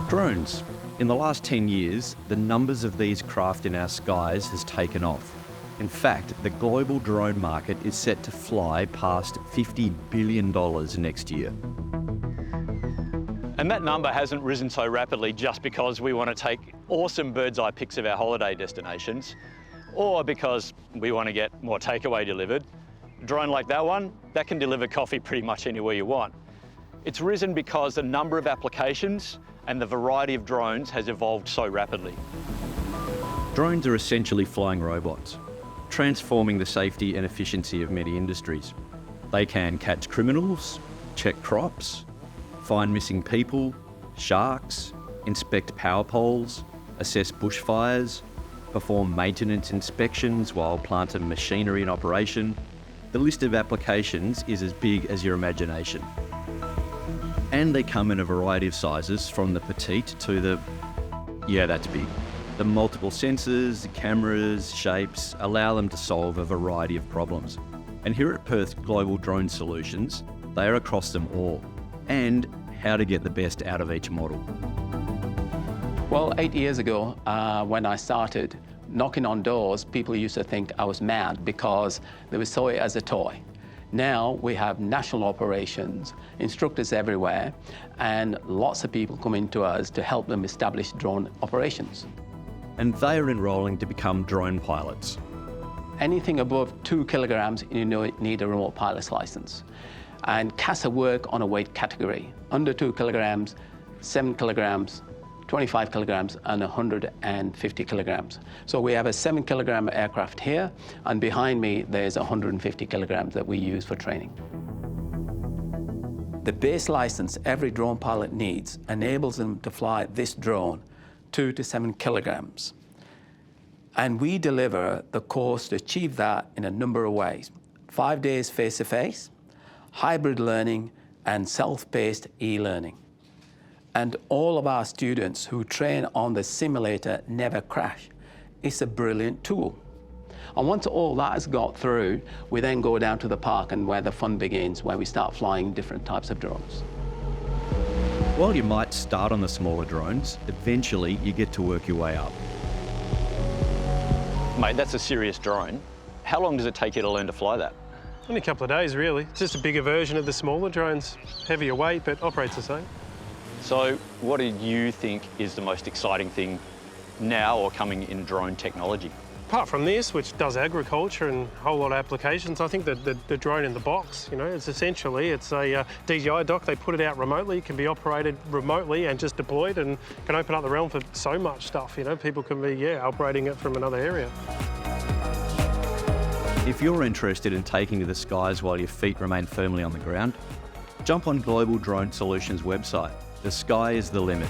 Drones. In the last 10 years, the numbers of these craft in our skies has taken off. In fact, the global drone market is set to fly past $50 billion next year. And that number hasn't risen so rapidly just because we want to take awesome bird's eye pics of our holiday destinations, or because we want to get more takeaway delivered. A drone like that one, that can deliver coffee pretty much anywhere you want. It's risen because the number of applications and the variety of drones has evolved so rapidly. Drones are essentially flying robots, transforming the safety and efficiency of many industries. They can catch criminals, check crops, find missing people, sharks, inspect power poles, assess bushfires, perform maintenance inspections while plant and machinery in operation. The list of applications is as big as your imagination. And they come in a variety of sizes, from the petite to the, yeah, that's big. The multiple sensors, cameras, shapes allow them to solve a variety of problems. And here at Perth Global Drone Solutions, they are across them all, and how to get the best out of each model. Well, 8 years ago, when I started knocking on doors, people used to think I was mad because they saw it as a toy. Now we have national operations, instructors everywhere, and lots of people coming to us to help them establish drone operations. And they are enrolling to become drone pilots. Anything above 2 kilograms, you need a remote pilot's license. And CASA work on a weight category. Under 2 kilograms, 7 kilograms, 25 kilograms, and 150 kilograms. So we have a 7 kilogram aircraft here, and behind me there's 150 kilograms that we use for training. The base license every drone pilot needs enables them to fly this drone 2 to 7 kilograms. And we deliver the course to achieve that in a number of ways. 5 days face-to-face, hybrid learning, and self-paced e-learning. And all of our students who train on the simulator never crash. It's a brilliant tool. And once all that has got through, we then go down to the park and where the fun begins, where we start flying different types of drones. While you might start on the smaller drones, eventually you get to work your way up. Mate, that's a serious drone. How long does it take you to learn to fly that? Only a couple of days, really. It's just a bigger version of the smaller drones. Heavier weight, but operates the same. So what do you think is the most exciting thing now or coming in drone technology? Apart from this, which does agriculture and a whole lot of applications, I think that the drone in the box, it's essentially, it's a DJI dock. They put it out remotely, can be operated remotely and just deployed, and can open up the realm for so much stuff. People can be, operating it from another area. If you're interested in taking to the skies while your feet remain firmly on the ground, jump on Global Drone Solutions website. The sky is the limit.